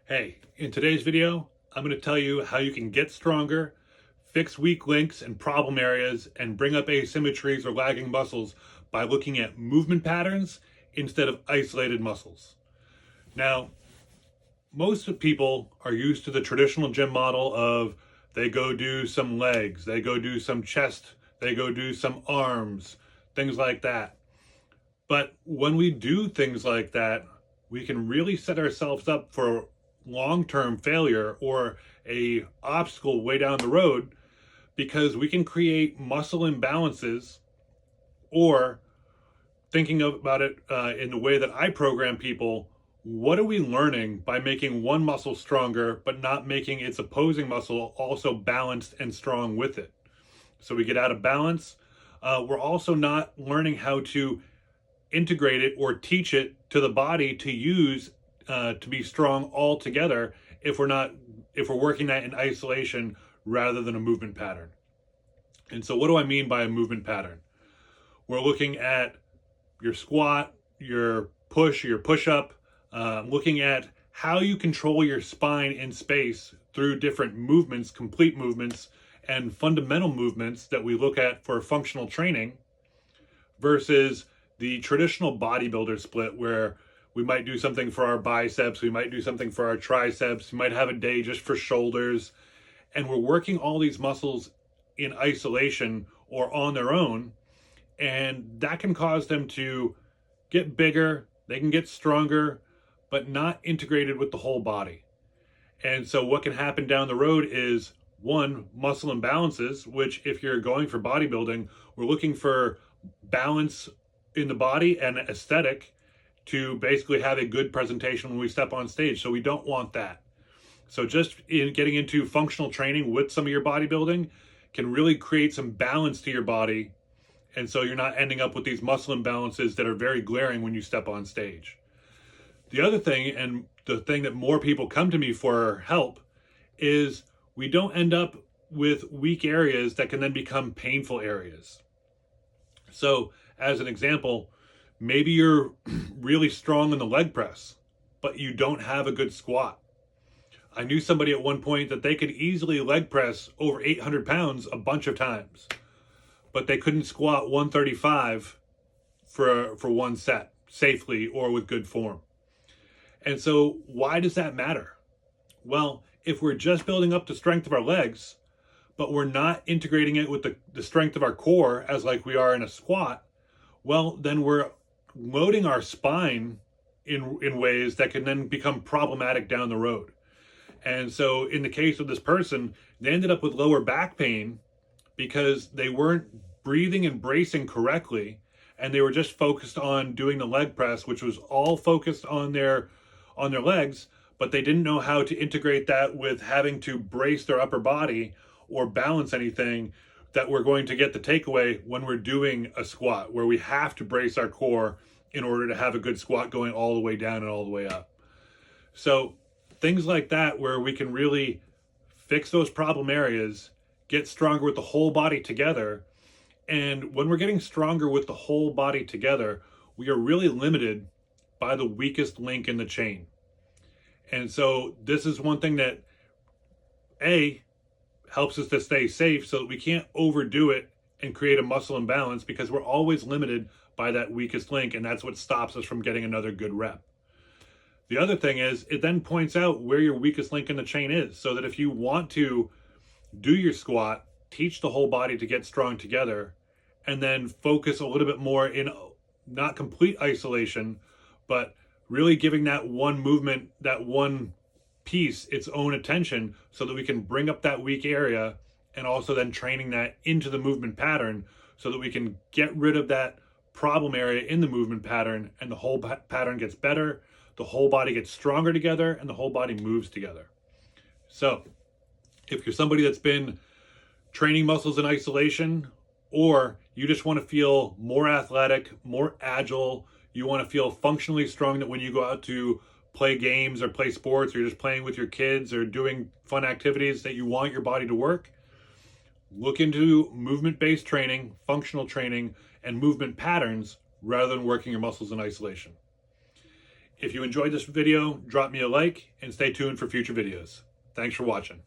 Hey, in today's video, I'm going to tell you how you can get stronger, fix weak links and problem areas, and bring up asymmetries or lagging muscles by looking at movement patterns instead of isolated muscles. Now, most people are used to the traditional gym model of they go do some legs, they go do some chest, they go do some arms, things like that. But when we do things like that, we can really set ourselves up for long-term failure or a obstacle way down the road because we can create muscle imbalances, or thinking about it in the way that I program people, what are we learning by making one muscle stronger but not making its opposing muscle also balanced and strong with it? So we get out of balance. We're also not learning how to integrate it or teach it to the body to use to be strong all together if we're working that in isolation rather than a movement pattern. And so what do I mean by a movement pattern? We're looking at your squat, your push, your push-up, looking at how you control your spine in space through different movements, complete movements, and fundamental movements that we look at for functional training versus the traditional bodybuilder split where we might do something for our biceps, we might do something for our triceps, we might have a day just for shoulders, and we're working all these muscles in isolation or on their own, and that can cause them to get bigger, they can get stronger, but not integrated with the whole body. And so what can happen down the road is, one, muscle imbalances, which if you're going for bodybuilding, we're looking for balance in the body and aesthetic to basically have a good presentation when we step on stage. So we don't want that. So just in getting into functional training with some of your bodybuilding can really create some balance to your body. And so you're not ending up with these muscle imbalances that are very glaring when you step on stage. The other thing, and the thing that more people come to me for help, is we don't end up with weak areas that can then become painful areas. So as an example, maybe you're really strong in the leg press, but you don't have a good squat. I knew somebody at one point that they could easily leg press over 800 pounds a bunch of times, but they couldn't squat 135 for one set safely or with good form. And so why does that matter? Well, if we're just building up the strength of our legs, but we're not integrating it with the strength of our core as like we are in a squat, well, then we're loading our spine in ways that can then become problematic down the road. And so in the case of this person, they ended up with lower back pain because they weren't breathing and bracing correctly, and they were just focused on doing the leg press, which was all focused on their legs, but they didn't know how to integrate that with having to brace their upper body or balance anything that we're going to get the takeaway when we're doing a squat, where we have to brace our core in order to have a good squat going all the way down and all the way up. So things like that, where we can really fix those problem areas, get stronger with the whole body together. And when we're getting stronger with the whole body together, we are really limited by the weakest link in the chain. And so this is one thing that helps us to stay safe, so that we can't overdo it and create a muscle imbalance, because we're always limited by that weakest link, and that's what stops us from getting another good rep. The other thing is, it then points out where your weakest link in the chain is, so that if you want to do your squat, teach the whole body to get strong together, and then focus a little bit more in not complete isolation, but really giving that one movement, that one piece, its own attention, so that we can bring up that weak area, and also then training that into the movement pattern so that we can get rid of that problem area in the movement pattern, and the whole pattern gets better, the whole body gets stronger together, and the whole body moves together. So if you're somebody that's been training muscles in isolation, or you just want to feel more athletic, more agile, you want to feel functionally strong, that when you go out to play games or play sports, or you're just playing with your kids or doing fun activities that you want your body to work, look into movement-based training, functional training, and movement patterns rather than working your muscles in isolation. If you enjoyed this video, drop me a like and stay tuned for future videos. Thanks for watching.